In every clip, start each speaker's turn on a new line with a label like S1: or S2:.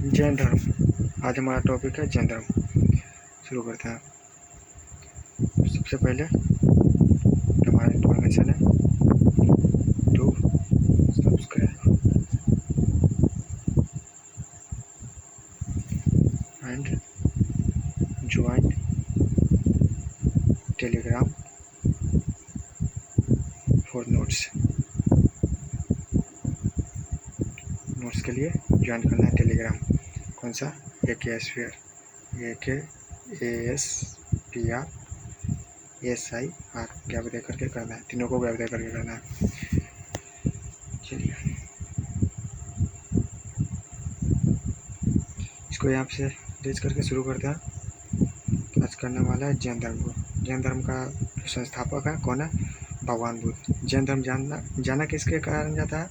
S1: जैन धर्म। आज हमारा टॉपिक है जैन धर्म। शुरू करते हैं। सबसे पहले हमारा इन्फॉर्मेशन है to subscribe and join telegram for notes. Notes के लिए ज्वाइन करना है टेलीग्राम। कौन सा? AK स्फीयर, AKASPRSIR गैप दे करके करना है। तीनों को गैप दे करके करना है। चलिए इसको यहाँ से रेज करके शुरू करते हैं। आज करने वाला है जैन धर्म को। जैन धर्म का जो संस्थापक है कौन है? भगवान बुद्ध। जैन धर्म जाना किसके कारण जाता है?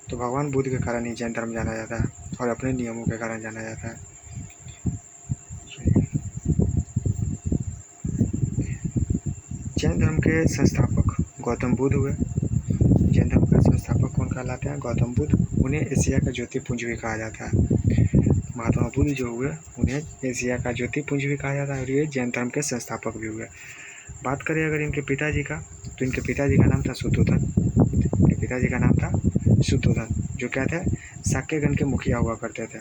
S1: तो भगवान बुद्ध के कारण ही जैन धर्म जाना जाता है और अपने नियमों के कारण जाना जाता है। जैन धर्म के संस्थापक गौतम बुद्ध हुए। जैन धर्म का संस्थापक कौन कहलाते हैं? गौतम बुद्ध। उन्हें एशिया का ज्योतिपुंज भी कहा जाता है। महात्मा बुद्ध जो हुए उन्हें एशिया का ज्योतिपुंज भी कहा जाता है और ये जैन धर्म के संस्थापक भी हुए। बात करें अगर इनके पिताजी का, तो इनके पिताजी का नाम था शुद्धोधन। इनके पिताजी का नाम था शुद्धोधन, जो क्या थे? शाक्यगण के मुखिया हुआ करते थे।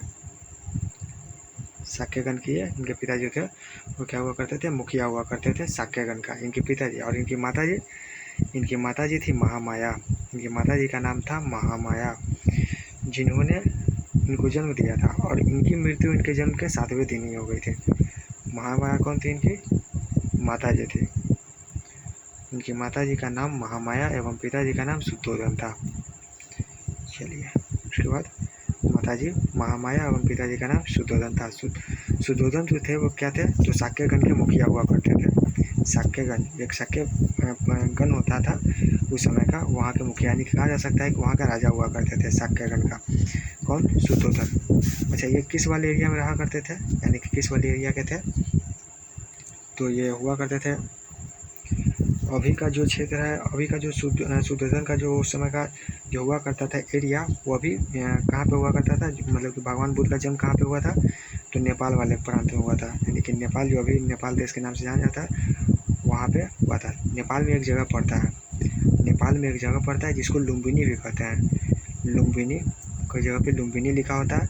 S1: शाक्यगण की इनके पिताजी थे वो क्या हुआ करते थे? मुखिया हुआ करते थे शाक्यगण का, इनके पिताजी। और इनकी माताजी थी महामाया। इनकी माताजी का नाम था महामाया, जिन्होंने इनको जन्म दिया था और इनकी मृत्यु इनके जन्म के 7वें दिन ही हो गई थी। महामाया कौन थी? इनकी माताजी थी। इनकी माताजी का नाम महामाया एवं पिताजी का नाम शुद्धोधन था। चलिए उसके बाद माताजी महामाया एवं पिताजी का नाम शुद्धोधन था। शुद्धोधन जो थे वो क्या थे? तो शाक्यगण के मुखिया हुआ करते थे। शाक्यगण एक शाक्यगण होता था उस समय का, वहाँ के मुखिया नहीं कहा जा सकता है कि वहाँ का राजा हुआ करते थे शाक्यगण का। कौन? शुद्धोधन। अच्छा, ये किस वाले एरिया में रहा करते थे? यानी कि किस वाले एरिया के थे? तो ये हुआ करते थे अभी का जो क्षेत्र है, अभी का जो शुद्धोधन का जो उस समय का जो हुआ करता था एरिया, वो अभी कहाँ पे हुआ करता था? मतलब कि भगवान बुद्ध का जन्म कहाँ पे हुआ था? तो नेपाल वाले प्रांत में हुआ था। यानी कि नेपाल, जो अभी नेपाल देश के नाम से जाना जाता है, वहाँ पे हुआ था। नेपाल में एक जगह पड़ता है जिसको लुम्बिनी भी कहते हैं। लुम्बिनी, कोई जगह पे लुम्बिनी लिखा होता है।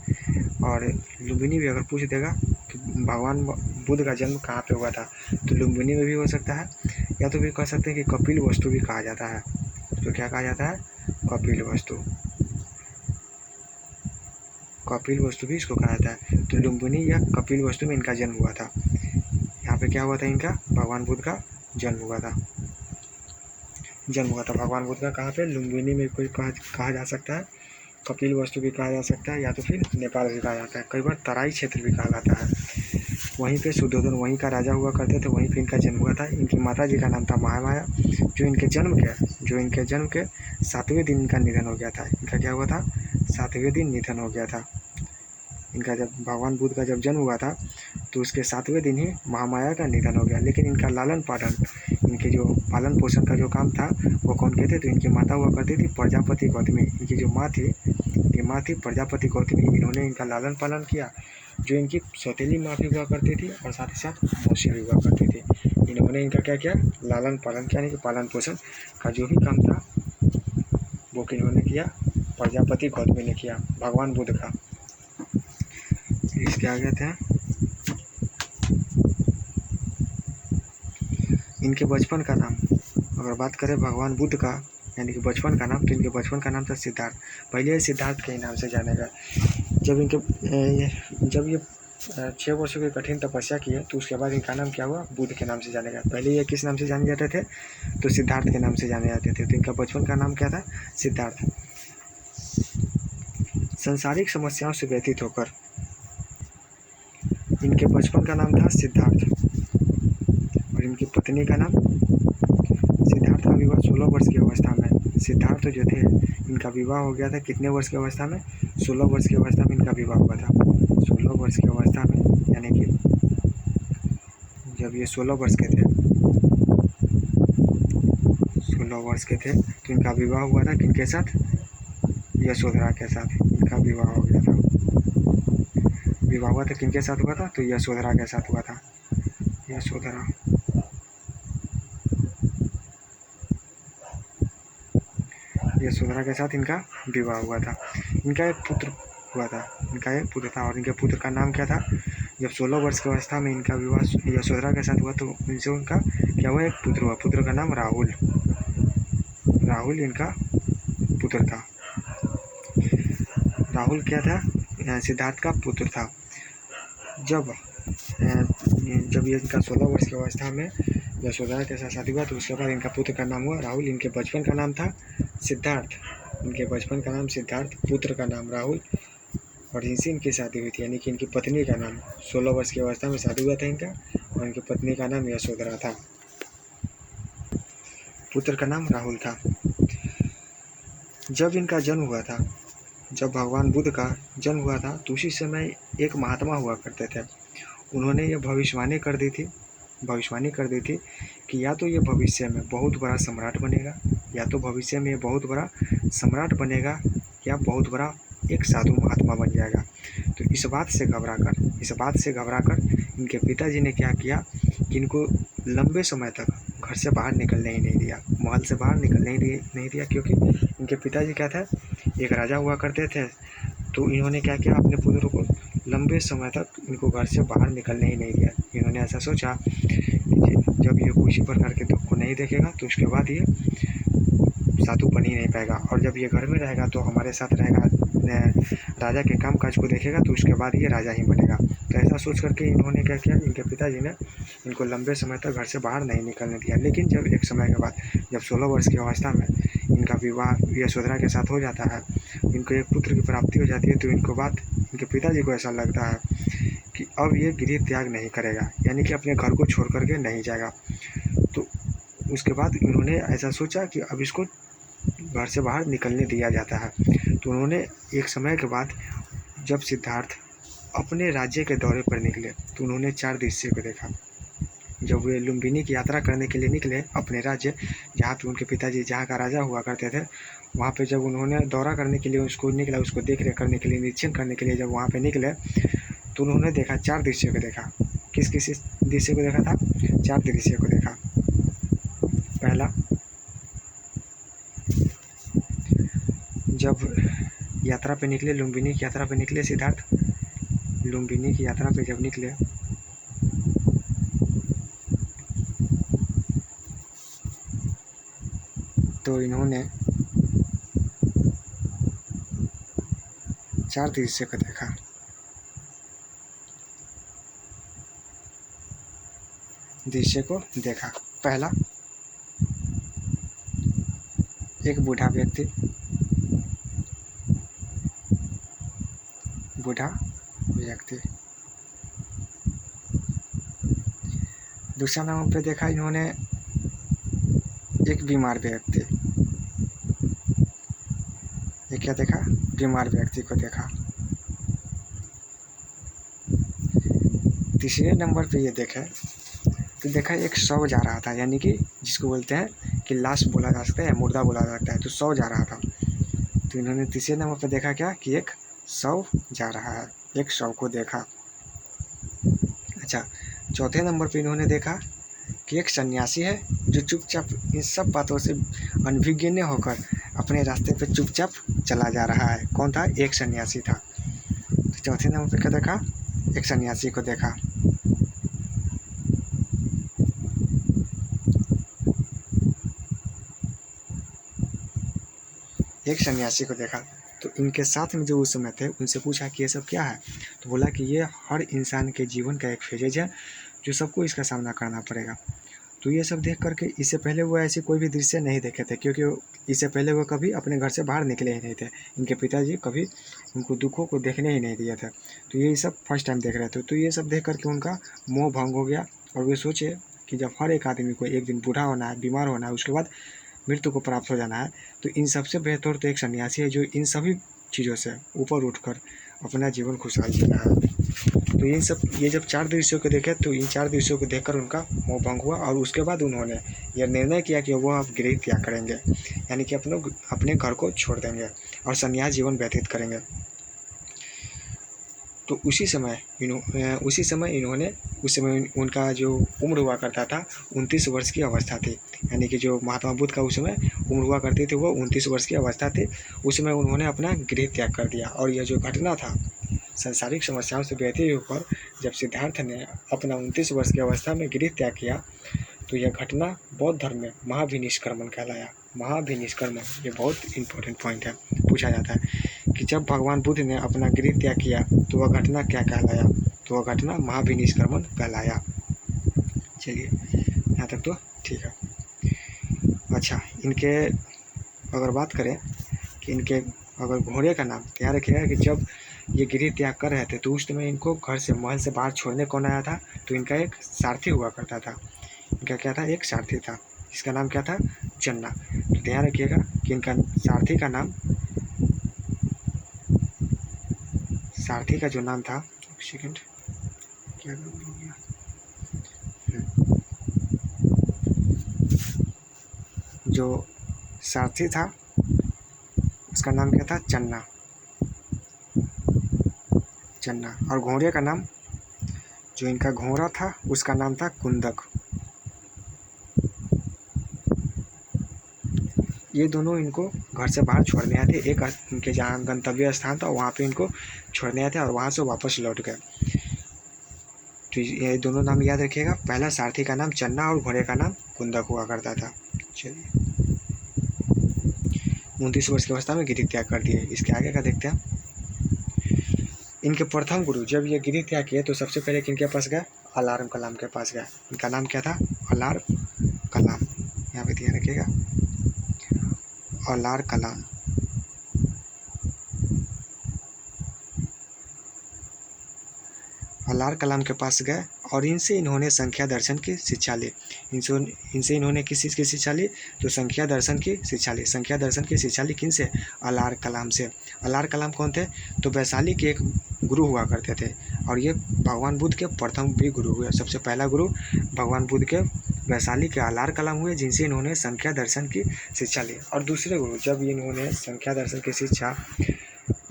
S1: और लुम्बिनी भी अगर पूछ देगा कि भगवान बुद्ध का जन्म कहाँ पे हुआ था, तो लुम्बिनी में भी हो सकता है, या तो भी कह सकते हैं कि कपिल वस्तु भी कहा जाता है। तो क्या कहा जाता है? कपिल वस्तु। कपिल वस्तु भी इसको कहा जाता है। तो लुम्बिनी या कपिल वस्तु में इनका जन्म हुआ था। यहाँ पे क्या हुआ था? इनका भगवान बुद्ध का जन्म हुआ था। भगवान बुद्ध का कहाँ पे? लुम्बिनी में कोई कहा जा सकता है, कपिल वस्तु भी कहा जा सकता है, या तो फिर नेपाल भी कहा जाता है। कई बार तराई क्षेत्र भी कहा जाता है। वहीं पे शुद्धोधन वहीं का राजा हुआ करते थे, वहीं पे इनका जन्म हुआ था। इनकी माताजी का नाम था महामाया, जो इनके जन्म के 7वें दिन इनका निधन हो गया था। इनका क्या हुआ था? 7वें दिन निधन हो गया था इनका। जब भगवान बुद्ध का जब जन्म हुआ था तो उसके 7वें दिन ही महामाया का निधन हो गया। लेकिन इनका लालन पालन, इनके जो पालन पोषण का जो काम था वो कौन कहते? तो इनकी माता हुआ करती थी प्रजापति गौतमी। इनकी जो माँ थी प्रजापति गौतमी। इन्होंने इनका लालन पालन किया। जो इनकी सौतेली माँ भी हुआ करती थी और साथ ही साथ मौसी भी हुआ करती थी। इन्होंने इनका क्या किया? लालन पालन किया, यानी कि पालन पोषण का जो भी काम था वो किन्होंने किया? प्रजापति गौतमी ने किया, भगवान बुद्ध का। इसके आगे थे इनके बचपन का नाम। अगर बात करें भगवान बुद्ध का यानी कि बचपन का नाम, तो इनके बचपन का नाम था सिद्धार्थ। पहले ये सिद्धार्थ के नाम से जाने गए। जब ये 6 वर्षों की कठिन तपस्या किए तो उसके बाद इनका नाम क्या हुआ? बुद्ध के नाम से जाने गया। पहले ये किस नाम से जाने जाते थे? तो सिद्धार्थ के नाम से जाने जाते थे। तो इनका बचपन का नाम क्या था? सिद्धार्थ। सांसारिक समस्याओं से व्यतीत होकर इनके बचपन का नाम था सिद्धार्थ और इनकी पत्नी का नाम। सिद्धार्थ का विवाह 16 वर्ष की अवस्था में, सिद्धार्थ जो थे इनका विवाह हो गया था कितने वर्ष की अवस्था में? 16 वर्ष की अवस्था में इनका विवाह हुआ था। 16 वर्ष की अवस्था में, यानी कि जब ये 16 वर्ष के थे, 16 वर्ष के थे तो इनका विवाह हुआ था किनके साथ? यशोधरा के साथ इनका विवाह हो गया था। विवाह हुआ था किनके साथ हुआ था? तो यशोधरा के साथ हुआ था। यशोधरा यशोधरा के साथ इनका विवाह हुआ था। इनका एक पुत्र हुआ था, इनका एक पुत्र था और इनके पुत्र का नाम क्या था? जब 16 वर्ष की अवस्था में इनका विवाह यशोधरा के साथ हुआ तो इनसे उनका क्या हुआ? एक पुत्र हुआ। पुत्र का नाम राहुल, राहुल इनका पुत्र था। राहुल क्या था? सिद्धार्थ का पुत्र था। जब ये इनका 16 वर्ष की अवस्था में यशोधरा के साथ शादी हुआ तो उसके बाद इनका पुत्र का नाम हुआ राहुल। इनके बचपन का नाम था सिद्धार्थ, इनके बचपन का नाम सिद्धार्थ, पुत्र का नाम राहुल और इनसे इनकी शादी हुई थी। यानी कि इनकी पत्नी का नाम 16 वर्ष की अवस्था में शादी हुआ था इनका और इनकी पत्नी का नाम यशोधरा था। पुत्र का नाम राहुल था। जब इनका जन्म हुआ था, जब भगवान बुद्ध का जन्म हुआ था तो उसी समय एक महात्मा हुआ करते थे। उन्होंने ये भविष्यवाणी कर दी थी कि या तो ये भविष्य में बहुत बड़ा सम्राट बनेगा, या तो भविष्य में ये बहुत बड़ा सम्राट बनेगा या बहुत बड़ा एक साधु महात्मा बन जाएगा। तो इस बात से घबरा कर इनके पिताजी ने क्या किया कि इनको लंबे समय तक घर से बाहर निकलने ही नहीं दिया, महल से बाहर निकलने ही नहीं दिया, क्योंकि इनके पिताजी क्या था? एक राजा हुआ करते थे। तो इन्होंने क्या किया? अपने पुत्र को लंबे समय तक इनको घर से बाहर निकलने ही नहीं दिया। इन्होंने ऐसा सोचा कि जब ये किसी प्रकार के दुख को नहीं देखेगा तो उसके बाद ये साधु बन ही नहीं पाएगा, और जब ये घर में रहेगा तो हमारे साथ रहेगा, राजा के काम काज को देखेगा तो उसके बाद ये राजा ही बनेगा। तो ऐसा सोच करके इन्होंने क्या किया? इनके पिताजी ने इनको लंबे समय तक घर से बाहर नहीं निकलने दिया। लेकिन जब एक समय के बाद जब 16 वर्ष की अवस्था में इनका विवाह यशोधरा के साथ हो जाता है, इनको एक पुत्र की प्राप्ति हो जाती है, तो इनके पिताजी को ऐसा लगता है कि अब ये गृह त्याग नहीं करेगा, यानी कि अपने घर को छोड़ करके नहीं जाएगा। तो उसके बाद इन्होंने ऐसा सोचा कि अब इसको घर से बाहर निकलने दिया जाता है। तो उन्होंने एक समय के बाद जब सिद्धार्थ अपने राज्य के दौरे पर निकले तो उन्होंने 4 दृश्य को देखा। जब वे लुम्बिनी की यात्रा करने के लिए निकले अपने राज्य, जहाँ पे उनके पिताजी जहाँ का राजा हुआ करते थे, वहाँ पे जब उन्होंने दौरा करने के लिए उसको देख रेख करने के लिए, निरीक्षण करने के लिए जब वहाँ पे निकले तो उन्होंने देखा 4 दृश्य को देखा। किस दृश्य को देखा था? 4 दृश्य को देखा। पहला, जब यात्रा पे निकले, लुम्बिनी की यात्रा पे निकले सिद्धार्थ, लुम्बिनी की यात्रा पे जब निकले तो इन्होंने 4 दृश्य को देखा। पहला, एक बूढ़ा व्यक्ति, दूसरा नंबर पे देखा इन्होंने एक बीमार व्यक्ति। ये क्या देखा? बीमार व्यक्ति को देखा। तीसरे नंबर पे ये देखा एक शव जा रहा था, यानी कि जिसको बोलते हैं कि लाश बोला जा सकता है, मुर्दा बोला जा सकता है, तो शव जा रहा था। तो इन्होंने तीसरे नंबर पे देखा क्या? कि एक शव जा रहा है, एक शव को देखा। अच्छा, चौथे नंबर पे इन्होंने देखा कि एक सन्यासी है जो चुपचाप इन सब बातों से अनभिज्ञ होकर अपने रास्ते पे चुपचाप चला जा रहा है। कौन था? एक सन्यासी था। तो चौथे नंबर पे क्या देखा? एक सन्यासी को देखा। एक सन्यासी को देखा। तो इनके साथ में जो उस समय थे उनसे पूछा कि ये सब क्या है? तो बोला कि ये हर इंसान के जीवन का एक फेजेज है जो सबको इसका सामना करना पड़ेगा। तो ये सब देख करके इससे पहले वो ऐसे कोई भी दृश्य नहीं देखे थे, क्योंकि इससे पहले वो कभी अपने घर से बाहर निकले ही नहीं थे। इनके पिताजी कभी उनको दुखों को देखने ही नहीं दिए थे। तो ये सब फर्स्ट टाइम देख रहे थे। तो ये सब देख करके उनका मोह भंग हो गया और वे सोचे कि जब हर एक आदमी को एक दिन बूढ़ा होना है, बीमार होना है, उसके बाद मृत्यु को प्राप्त हो जाना है, तो इन सबसे बेहतर तो एक सन्यासी है जो इन सभी चीज़ों से ऊपर उठकर अपना जीवन खुशहाल जी रहा है। तो ये जब 4 दृश्यों को देखे तो इन 4 दृश्यों को देखकर उनका मोह भंग हुआ और उसके बाद उन्होंने यह निर्णय किया कि वो अब गृह त्याग करेंगे, यानी कि अपने घर को छोड़ देंगे और संन्यास जीवन व्यतीत करेंगे। तो उसी समय इन्होंने उस समय उनका जो उम्र हुआ करता था 29 वर्ष की अवस्था थी, यानी कि जो महात्मा बुद्ध का उस समय उम्र हुआ करती थी वो 29 वर्ष की अवस्था थी। उस समय उन्होंने अपना गृह त्याग कर दिया। और यह जो घटना था सांसारिक समस्याओं से बेहतर होकर जब सिद्धार्थ ने अपना 29 वर्ष की अवस्था में गृह त्याग किया, तो यह घटना बौद्ध धर्म में महाभिनिष्क्रमण कहलाया। महाभिनिष्क्रमण ये बहुत इंपॉर्टेंट पॉइंट है, पूछा जाता है कि जब भगवान बुद्ध ने अपना गृह त्याग किया तो वह घटना क्या कहलाया, तो वह घटना महाभिनिष्क्रमण कहलाया। चलिए यहाँ तक तो ठीक है। अच्छा, इनके अगर बात करें कि इनके अगर घोड़े का नाम, ध्यान रखिएगा कि जब ये गृह त्याग कर रहे थे तो उस समय इनको घर से महल से बाहर छोड़ने कौन आया था, तो इनका एक सारथी हुआ करता था। इनका क्या था, एक सारथी था, इसका नाम क्या था, चन्ना। तो ध्यान रखिएगा कि इनका सारथी का जो नाम था, एक सेकेंड क्या हो गया, जो सारथी था उसका नाम क्या था, चन्ना। और घोड़े का नाम, जो इनका घोड़ा था उसका नाम था कुंदक। ये दोनों इनको घर से बाहर छोड़ने आए थे, एक इनके जहाँ गंतव्य स्थान था वहाँ पे इनको छोड़ने आए थे और वहाँ से वापस लौट गए। तो ये दोनों नाम याद रखिएगा, पहला सारथी का नाम चन्ना और घोड़े का नाम कुंदक हुआ करता था। चलिए 29 वर्ष की अवस्था में गिरी त्याग कर दिए। इसके आगे का देखते हैं। इनके प्रथम गुरु जब ये गिरी त्याग किए तो सबसे पहले किनके पास गए, अलार्म कलाम के पास गए। इनका नाम क्या था, अलार्म कलाम, यहाँ पे ध्यान रखिएगा, अलार कलाम। अलार कलाम के पास गए और इनसे इन्होंने संख्या दर्शन की शिक्षा ली। इनसे इन्होंने किस चीज़ की शिक्षा ली, तो संख्या दर्शन की शिक्षा ली। संख्या दर्शन की शिक्षा ली किन से, अलार कलाम से। अलार कलाम कौन थे, तो वैशाली के एक गुरु हुआ करते थे और ये भगवान बुद्ध के प्रथम भी गुरु हुए। सबसे पहला गुरु भगवान बुद्ध के वैशाली के अलार कलाम हुए, जिनसे इन्होंने संख्या दर्शन की शिक्षा ली। और दूसरे गुरु जब इन्होंने संख्या दर्शन की शिक्षा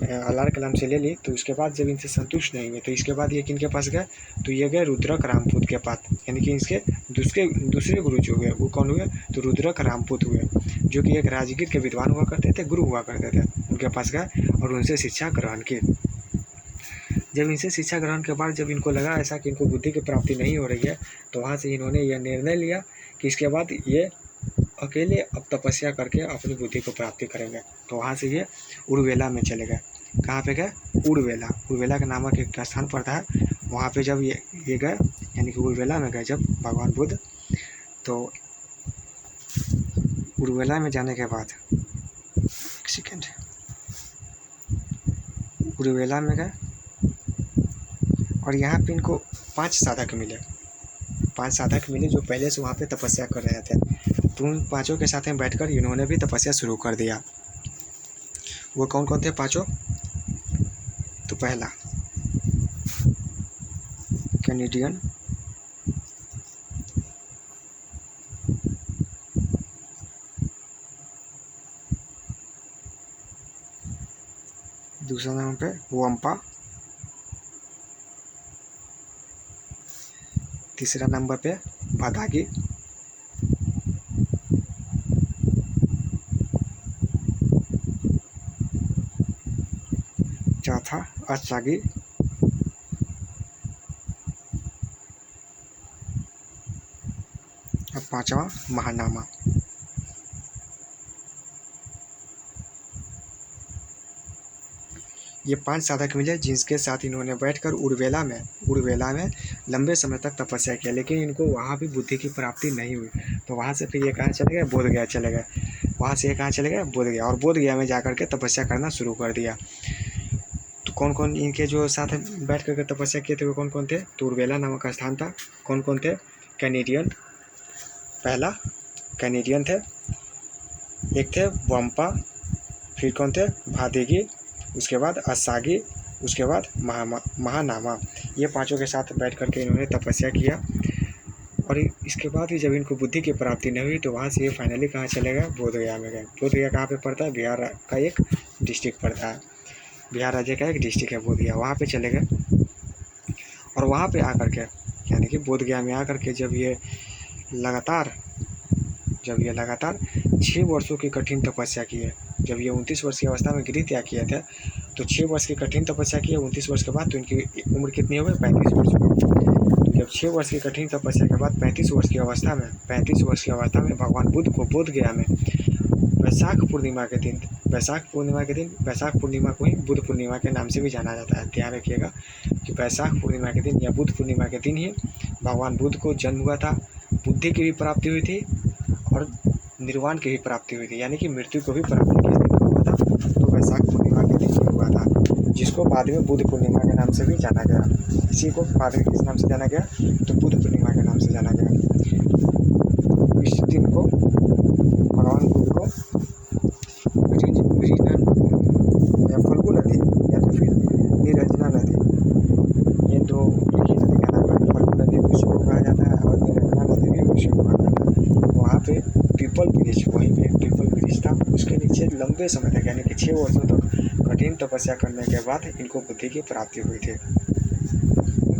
S1: अलार कलाम से ले ली तो उसके बाद जब इनसे संतुष्ट नहीं हुए तो इसके बाद ये किनके पास गए, तो ये गए रुद्रक रामपूत के पास। यानी कि इसके दूसरे गुरु जो हुए वो कौन हुए, तो रुद्रक रामपूत हुए, जो कि एक राजगीर के विद्वान हुआ करते थे, गुरु हुआ करते थे। उनके पास गए और उनसे शिक्षा ग्रहण की। जब इनसे शिक्षा ग्रहण के बाद जब इनको लगा ऐसा कि इनको बुद्धि की प्राप्ति नहीं हो रही है, तो वहाँ से इन्होंने यह निर्णय लिया कि इसके बाद ये अकेले अब तपस्या करके अपनी बुद्धि को प्राप्ति करेंगे। तो वहाँ से ये उर्वेला में चले गए। कहाँ पे गए, उर्वेला के नामक एक स्थान पड़ता है, वहाँ पे जब ये गए, यानी कि उर्वेला में गए जब भगवान बुद्ध, तो उर्वेला में जाने के बाद सेकेंड उर्वेला में गए और यहाँ पे इनको 5 साधक मिले जो पहले से वहाँ पे तपस्या कर रहे थे। तो उन 5 के साथ में बैठकर इन्होंने भी तपस्या शुरू कर दिया। वो कौन कौन थे 5? तो पहला कैनेडियन, दूसरा नाम पे वम्पा, तीसरा नंबर पे भादागी, चौथा अचागी, और 5वां महानामा। ये 5 साधक मिले जिनके साथ इन्होंने बैठकर उर्वेला में लंबे समय तक तपस्या किया, लेकिन इनको वहाँ भी बुद्धि की प्राप्ति नहीं हुई। तो वहाँ से फिर ये कहाँ चले गए, बोधगया चले गए। वहाँ से ये कहाँ चले गए, बोधगया, और बोधगया में जाकर के तपस्या करना शुरू कर दिया। तो कौन कौन इनके जो साथ बैठ करके तपस्या किए थे वो कौन कौन थे, तो उर्वेला नामक स्थान था। कौन कौन थे, कैनेडियन, पहला कैनेडियन थे, एक थे वम्पा, फिर कौन थे, भादेगी, उसके बाद असागी, उसके बाद महानामा। ये 5 के साथ बैठ करके इन्होंने तपस्या किया। और इसके बाद भी जब इनको बुद्धि की प्राप्ति नहीं हुई तो वहाँ से ये फाइनली कहाँ चले गए, बोधगया में गए। बोधगया कहाँ पे पड़ता है, बिहार का एक डिस्ट्रिक्ट पड़ता है। बिहार राज्य का एक डिस्ट्रिक्ट है बोधगया, वहाँ पे चले गए। और वहाँ पे आकर के यानी कि बोधगया में आकर के जब ये लगातार 6 वर्षों की कठिन तपस्या की है, जब ये 29 वर्ष की अवस्था में गृह त्याग किए थे तो 6 वर्ष की कठिन तपस्या की है। 29 वर्ष के बाद तो इनकी उम्र कितनी हो गई? 35 वर्ष हो गई। तो जब 6 वर्ष की कठिन तपस्या के बाद 35 वर्ष की अवस्था में भगवान बुद्ध को बोधगया में वैशाख पूर्णिमा के दिन, वैशाख पूर्णिमा को ही बुद्ध पूर्णिमा के नाम से भी जाना जाता है। ध्यान रखिएगा कि वैशाख पूर्णिमा के दिन या बुद्ध पूर्णिमा के दिन ही भगवान बुद्ध को जन्म हुआ था, बुद्धि की भी प्राप्ति हुई थी और निर्वाण की भी प्राप्ति हुई थी, यानी कि मृत्यु को भी प्राप्ति किस दिन हुआ था? तो वैशाख पूर्णिमा के दिन हुआ था, जिसको बाद में बुद्ध पूर्णिमा के नाम से भी जाना गया। इसी को बाद में किस नाम से जाना गया? तो बुद्ध पूर्णिमा के नाम से जाना गया। इस दिन को भगवान बुद्ध को या फल्गु नदी या तो फिर निरंजना नदी, ये दो एक ही नदी का नाम है। फल्गु नदी उसी को कहा जाता है और निरंजना नदी भी उसी को कहा जाता है। वहाँ पे पीपल वृक्ष, वहीं पे पीपल वृक्ष था, उसके नीचे लंबे समय तक यानी कि 6 वर्षों तक कठिन तपस्या करने के बाद इनको बुद्धि की प्राप्ति हुई थी।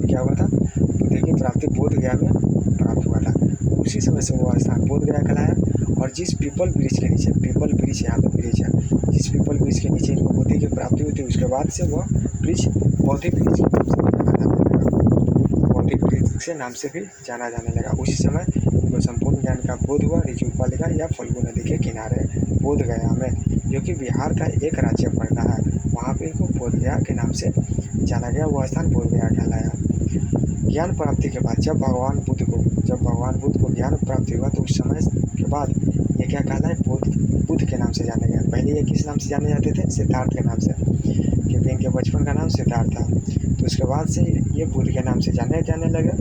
S1: क्या हुआ था? बुद्धि की प्राप्ति बोधगया में प्राप्त हुआ था। उसी समय से वो स्थान बोधगया कहलाया। और जिस पीपल वृक्ष के नीचे, पीपल वृक्ष यहाँ पे वृक्ष है, जिस पीपल वृक्ष के नीचे इनको बुद्धि की प्राप्ति हुई थी, उसके बाद से वह वृक्ष बौद्धिक वृक्ष के नाम से भी जाना जाने लगा। उसी समय इनको संपूर्ण ज्ञान का बोध हुआ ऋषि उपालिका या फल्गु नदी के किनारे बोधगया में, जो कि बिहार का एक राज्य पड़ता है। वहाँ पे इनको बोधगया के नाम से जाना गया, वह स्थान बोधगया कहलाया। ज्ञान प्राप्ति के बाद जब भगवान बुद्ध को ज्ञान प्राप्ति हुआ तो उस समय के बाद ये क्या कहलाए? बुद्ध के नाम से जाने गया। पहले ये किस नाम से जाने जाते थे? सिद्धार्थ के नाम से, क्योंकि इनके बचपन का नाम सिद्धार्थ था। तो उसके बाद से ये बुद्ध के नाम से जाने लगे।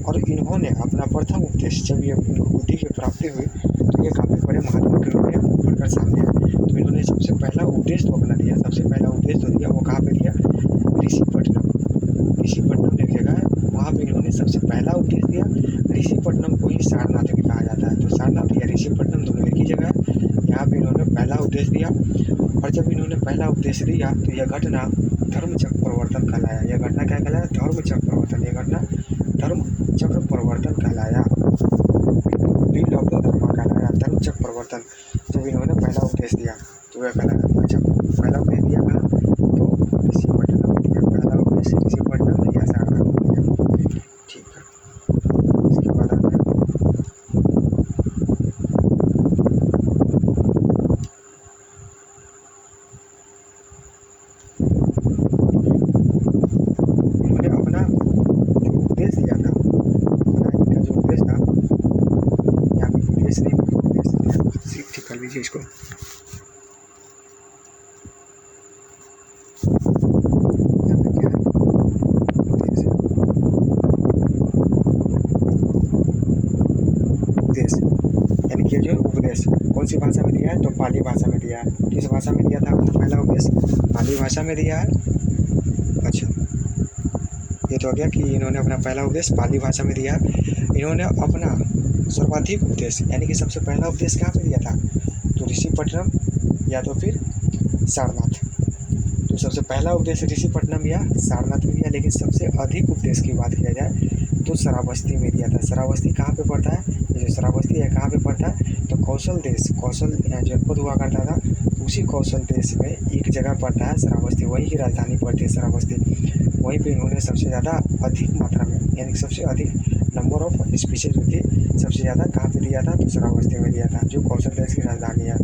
S1: और इन्होंने अपना प्रथम उपदेश, जब ये इनको बुद्धि की प्राप्ति हुई तो ये काफ़ी बड़े महात्मा के रूप में उभरकर सामने आए। तो इन्होंने सबसे पहला उपदेश तो अपना दिया, वो कहाँ पे दिया? ऋषिपट्टनम एक जगह है, वहाँ पे इन्होंने सबसे पहला उपदेश दिया। ऋषिपट्टनम को ही सारनाथ भी कहा जाता है। तो सारनाथ या ऋषिपट्टनम दोनों एक ही जगह है। यहाँ पे इन्होंने पहला उपदेश दिया। और जब इन्होंने पहला उपदेश दिया तो यह घटना धर्मचक्र परिवर्तन कहलाया। यह घटना क्या कहलाया? धर्मचक्र परिवर्तन। यह घटना धर्मचक्र परिवर्तन कहलाया, व्हील ऑफ द धर्मा कहलाया, धर्मचक्र परिवर्तन। जब इन्होंने पहला उपदेश दिया तो वह कहलाया। अच्छा, पहला उपदेश दिया कहाँ? तो ऋषिपट्टनम में दिया। पहला उपदेश ऋषिपट्टनम में या सारनाथ में दिया। ठीक है, इसके बाद आता है इन्होंने अपना जो उपदेश दिया था, इनका जो उपदेश था, यहाँ पे उपदेश नहीं, उपदेश दिया। ठीक कर लीजिए इसको। यानी कि जो उपदेश कौन सी भाषा में दिया है? तो पाली भाषा में दिया है। किस भाषा में दिया था अपना पहला उपदेश? पाली भाषा में दिया है। अच्छा, ये तो हो गया कि इन्होंने अपना पहला उपदेश पाली भाषा में दिया है। इन्होंने अपना सर्वाधिक उपदेश यानी कि सबसे पहला उपदेश कहाँ पे दिया था? तो ऋषिपट्टनम या तो फिर सारनाथ। तो सबसे पहला उपदेश ऋषिपट्टनम या सारनाथ में दिया, लेकिन सबसे अधिक उपदेश की बात किया जाए तो श्रावस्ती में दिया था। श्रावस्ती कहाँ पे पड़ता है? ये जो श्रावस्ती है कहाँ पे पड़ता है? तो कौशल जनपद हुआ करता था, उसी कौशल देश में एक जगह पड़ता है श्रावस्ती, वहीं की राजधानी पड़ती है श्रावस्ती। वहीं पे इन्होंने सबसे ज़्यादा अधिक मात्रा में यानी सबसे अधिक नंबर ऑफ स्पीशीज जो थी सबसे ज़्यादा कहाँ पे दिया था? तो श्रावस्ती में दिया था, जो कौशल देश की राजधानी है।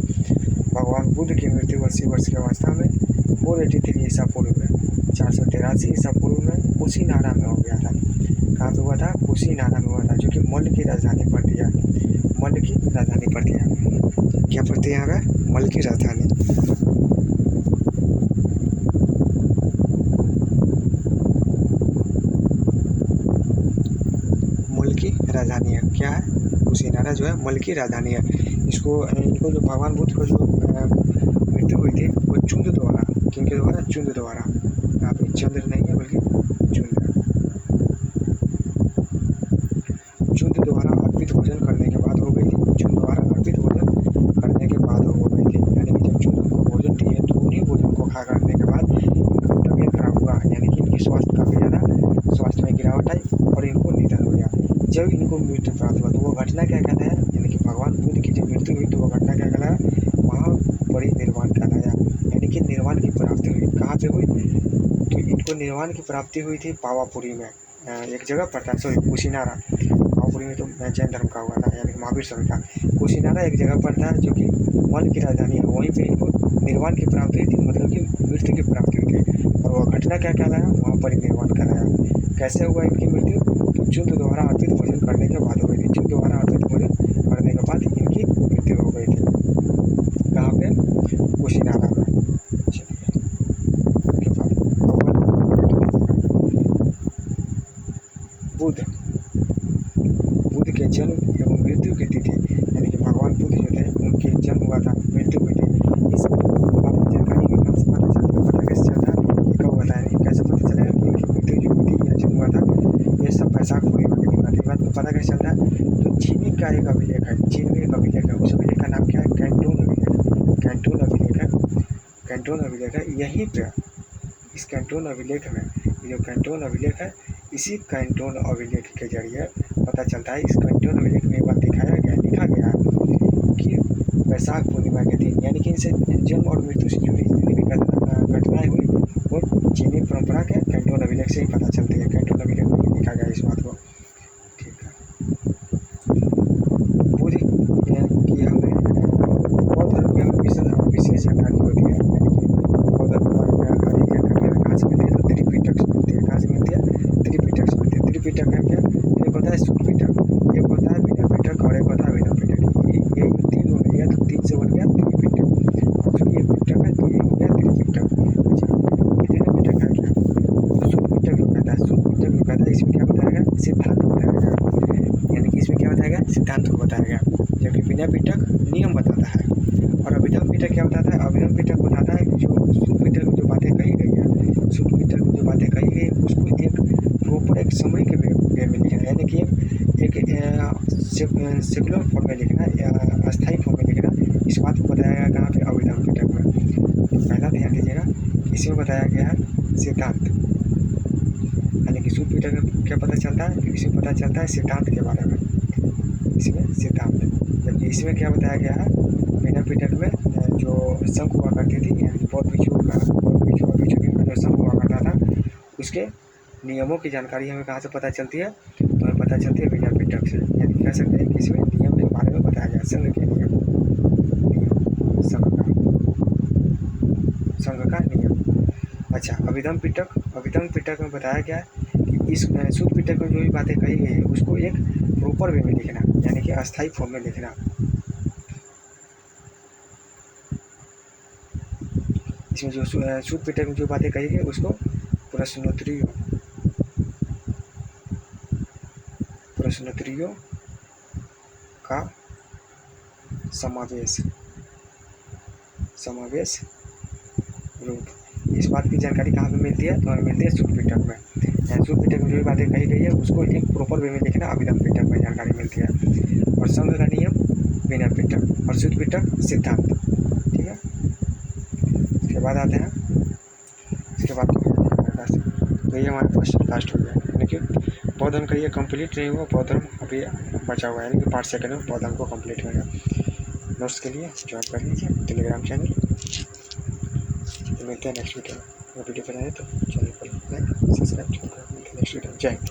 S1: भगवान बुद्ध की मृत्यु 80 वर्ष की अवस्था में 483 ईसा पूर्व में 483 ईसा पूर्व में कुशीनारा में हो गया था। कहाँ पे हुआ था? कुशीनारा में हुआ था, जो कि मल्ल की राजधानी पड़ती है। मल्ल की राजधानी पड़ती है। क्या पड़ती है यहाँ पे? मल्ल की राजधानी। मल्ल की राजधानी है। क्या है? कुशीनारा जो है मल्ल की राजधानी है। इनको जो भगवान बुद्ध को जो मृत्यु हुई थी वो चुंद द्वारा, किनके द्वारा? चुंद द्वारा। यहाँ पे चंद्र नहीं है बल्कि चुंद द्वारा अर्पित भोजन करने के बाद हो गई थी। चुंद द्वारा अर्पित भोजन करने के बाद हो गई थी, यानी कि जब चुंद को भोजन दिए तो उन्हीं भोजन को खा करने के बाद जब इनको मृत्यु प्राप्त हुआ तो वो घटना क्या कहलाया, यानी कि भगवान बुद्ध की जब मृत्यु हुई तो वो घटना क्या कहलाया, महापरिनिर्वाण कहलाया। यानी कि निर्वाण की प्राप्ति हुई। कहाँ पे हुई, तो इनको निर्वाण की प्राप्ति हुई थी पावापुरी में, एक जगह पड़ता है, सॉरी कुशीनारा। पावापुरी में तो जैन धर्म का हुआ था, यानी कि महावीर स्वामी का। कुशीनारा एक जगह पड़ता है जो कि मल की राजधानी है, वहीं पे इनको निर्वाण की प्राप्ति हुई थी, मतलब कि मृत्यु की प्राप्ति हुई थी। और वह घटना क्या कहलाया, महापरिनिर्वाण कहलाया। कैसे हुआ इनकी मृत्यु, तो चुद्ध द्वारा अर्पित भोजन करने के बाद हो गई थी। चुद्ध द्वारा अर्पित भोजन करने के बाद इनकी मृत्यु हो गई थी। कहाँ पे, कुशीनारा में। बुद्ध के जन्म एवं मृत्यु की तिथि, यानी कि भगवान बुद्ध जो थे उनके जन्म हुआ था, मृत्यु हुई थी, इस बारे में जानकारी में कहाँ से पता चलता है, पता कैसे चलता है, ये कब होता है, कैसे पता चलेगा कि उनकी मृत्यु जो हुई थी या जन्म हुआ था, ये सब वैशाख पूर्णिमा के दिन हुआ था। बात को पता कैसे चलता है, तो चीनी का एक अभिलेख है, चीन में एक अभिलेख है, उस अभिलेख का नाम क्या है, कैंटोन अभिलेख। कैंटोन अभिलेख है, कैंटोन अभिलेख है। यहीं पर इस कैंटोन अभिलेख में, ये जो कैंटोन अभिलेख है, इसी कैंटोन अभिलेख के जरिए पता चलता है, इस कैंटोन अभिलेख में एक बात दिखाया गया, लिखा गया है कि वैशाख पूर्णिमा के दिन, यानी कि इनसे जन्म और मृत्यु से जुड़ी जितनी भी घटनाएं हुई वो चीनी परंपरा के कैंटोन अभिलेख से ही पता चलती है। कैंटोन अभिलेख में लिखा गया इस बात को। ठीक है, बुद्ध की हमें बौद्ध धर्म की हमें विशेष जानकारी होती है, यानी कि बौद्ध धर्म आदि जानकारी कहाँ से मिलती है, तो त्रिपिटक से मिलती है। कहाँ से मिलती है, त्रिपिटक से मिलती है। त्रिपिटक है क्या, एक होता है शुद्ध पिटक, एक होता है विनय पिटक और एक होता है अभिनव पिटक। ये तीन हो गया, तो तीन से बन गया त्रिपिटक। और चूँकि ये पिटक है तो ये हो गया त्रिपिटक। अच्छा, विनय पिटक है क्या, तो शुद्ध पिटक जो कहता है, शुद्ध पिटक जो कहता है, इसमें क्या बताया गया, सिद्धांत बताया गया, यानी कि इसमें क्या बताया गया, सिद्धांत को बताया गया। जबकि विनय पिटक नियम बताता है और अभिनव पिटक क्या बताता है, अभिनव पिटक बताता है कि जो शुद्ध पिटक में जो बातें कही गई है, शुद्ध पिटक में जो बातें कही गई है उसको एक प्रॉपर एक समय के वे में लिखना, यानी कि एक सेकुलर फॉर्म में लिखना, अस्थायी फॉर्म में लिखना। इस बात को बताया गया कहाँ पे, अभिनव पिटक में। तो पहला ध्यान दीजिएगा, इसमें बताया गया है सिद्धांत, यानी कि शुद्ध पिटक में क्या पता चलता है, इसमें पता चलता है सिद्धांत के बारे में, इसमें सिद्धांत। जबकि इसमें क्या बताया गया है, विनय पिटक में जो संघ हुआ करती थी, यानी कि बौद्ध भिक्षुओं का जो संघ हुआ करता था, उसके नियमों की जानकारी हमें कहाँ से पता चलती है, तो हमें पता चलती है विनय पिटक से। यानी कह सकते हैं कि इसमें नियम के बारे में बताया गया, संघ के नियम, संघ का नियम। अच्छा, अभिधम पिटक में बताया गया है कि इस शुद्ध पिटक में जो भी बातें कही गई है उसको एक प्रॉपर वे में लिखना, यानी कि अस्थायी फॉर्म में लिखना। इसमें जो शुद्ध पिटक में जो बातें कही गई उसको प्रश्नोत्तरियों का समावेश रूप। इस बात की जानकारी कहाँ पे मिलती है, तो हमें मिलती है शुद्ध पिटक में। शुद्ध पिटक में जो भी बातें कही गई है उसको एक प्रॉपर वे में लिखना, अभिधम पिटक में जानकारी मिलती है। और संघ का नियम विनय पिटक और शुद्ध पिटक सिद्धांत। ठीक है, इसके बाद आते हैं, इसके बाद तो ये हमारा फर्स्ट कास्ट हो गया, यानी कि बौद्ध धर्म का ये कंप्लीट नहीं हुआ, बौद्ध धर्म अभी बचा हुआ है, यानी कि पार्ट सेकंड में बौद्ध धर्म को कंप्लीट होगा। नोट्स के लिए ज्वाइन कर लीजिए टेलीग्राम चैनल। मिलते हैं नेक्स्ट वीडियो में। अगर वीडियो पसंद आए तो चैनल को लाइक सब्सक्राइब जरूर करें। मिलते हैं नेक्स्ट वीडियो में। जय हिंद।